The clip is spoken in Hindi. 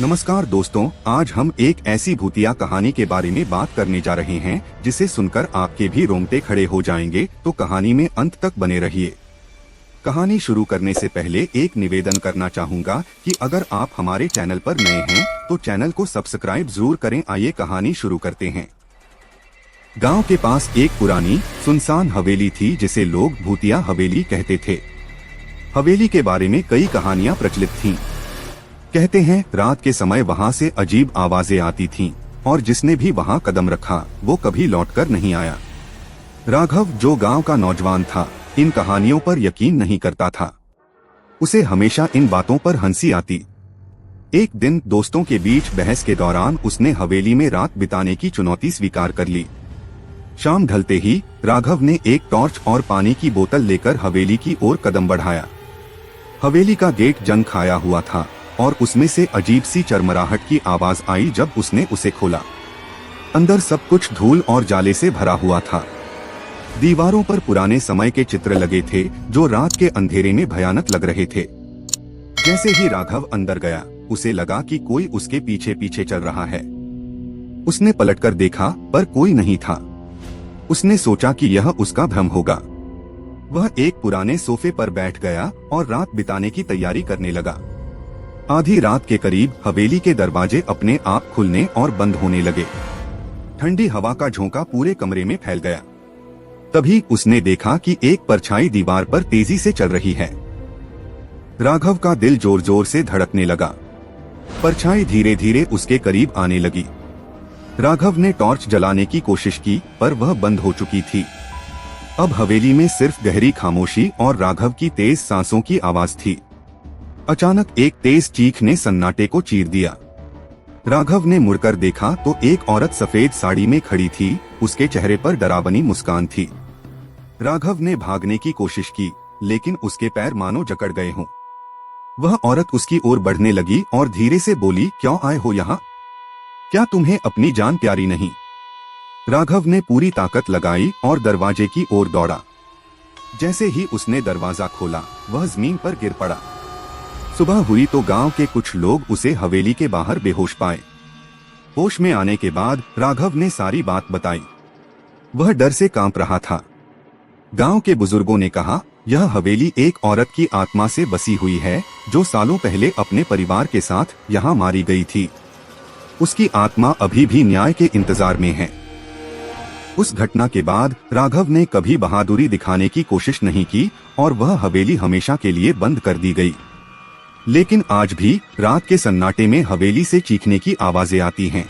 नमस्कार दोस्तों, आज हम एक ऐसी भूतिया कहानी के बारे में बात करने जा रहे हैं जिसे सुनकर आपके भी रोंगटे खड़े हो जाएंगे। तो कहानी में अंत तक बने रहिए। कहानी शुरू करने से पहले एक निवेदन करना चाहूँगा कि अगर आप हमारे चैनल पर नए हैं तो चैनल को सब्सक्राइब जरूर करें। आइए कहानी शुरू करते हैं। गाँव के पास एक पुरानी सुनसान हवेली थी जिसे लोग भूतिया हवेली कहते थे। हवेली के बारे में कई कहानियाँ प्रचलित थीं। कहते हैं रात के समय वहाँ से अजीब आवाजें आती थीं और जिसने भी वहाँ कदम रखा वो कभी लौटकर नहीं आया। राघव, जो गांव का नौजवान था, इन कहानियों पर यकीन नहीं करता था। उसे हमेशा इन बातों पर हंसी आती। एक दिन दोस्तों के बीच बहस के दौरान उसने हवेली में रात बिताने की चुनौती स्वीकार कर ली। शाम ढलते ही राघव ने एक टॉर्च और पानी की बोतल लेकर हवेली की ओर कदम बढ़ाया। हवेली का गेट जंग खाया हुआ था और उसमें से अजीब सी चरमराहट की आवाज आई जब उसने उसे खोला। अंदर सब कुछ धूल और जाले से भरा हुआ था। दीवारों पर पुराने समय के चित्र लगे थे जो रात के अंधेरे में भयानक लग रहे थे। जैसे ही राघव अंदर गया उसे लगा कि कोई उसके पीछे पीछे चल रहा है। उसने पलटकर देखा पर कोई नहीं था। उसने सोचा कि यह उसका भ्रम होगा। वह एक पुराने सोफे पर बैठ गया और रात बिताने की तैयारी करने लगा। आधी रात के करीब हवेली के दरवाजे अपने आप खुलने और बंद होने लगे। ठंडी हवा का झोंका पूरे कमरे में फैल गया। तभी उसने देखा कि एक परछाई दीवार पर तेजी से चल रही है। राघव का दिल जोर जोर से धड़कने लगा। परछाई धीरे धीरे उसके करीब आने लगी। राघव ने टॉर्च जलाने की कोशिश की पर वह बंद हो चुकी थी। अब हवेली में सिर्फ गहरी खामोशी और राघव की तेज सांसों की आवाज थी। अचानक एक तेज चीख ने सन्नाटे को चीर दिया। राघव ने मुड़कर देखा तो एक औरत सफेद साड़ी में खड़ी थी। उसके चेहरे पर डरावनी मुस्कान थी। राघव ने भागने की कोशिश की लेकिन उसके पैर मानो जकड़ गए हों। वह औरत उसकी ओर बढ़ने लगी और धीरे से बोली, क्यों आए हो यहाँ? क्या तुम्हें अपनी जान प्यारी नहीं? राघव ने पूरी ताकत लगाई और दरवाजे की ओर दौड़ा। जैसे ही उसने दरवाजा खोला वह जमीन पर गिर पड़ा। सुबह हुई तो गांव के कुछ लोग उसे हवेली के बाहर बेहोश पाए। होश में आने के बाद राघव ने सारी बात बताई। वह डर से कांप रहा था। गांव के बुजुर्गों ने कहा, यह हवेली एक औरत की आत्मा से बसी हुई है जो सालों पहले अपने परिवार के साथ यहाँ मारी गई थी। उसकी आत्मा अभी भी न्याय के इंतजार में है। उस घटना के बाद राघव ने कभी बहादुरी दिखाने की कोशिश नहीं की और वह हवेली हमेशा के लिए बंद कर दी गई। लेकिन आज भी रात के सन्नाटे में हवेली से चीखने की आवाजें आती हैं।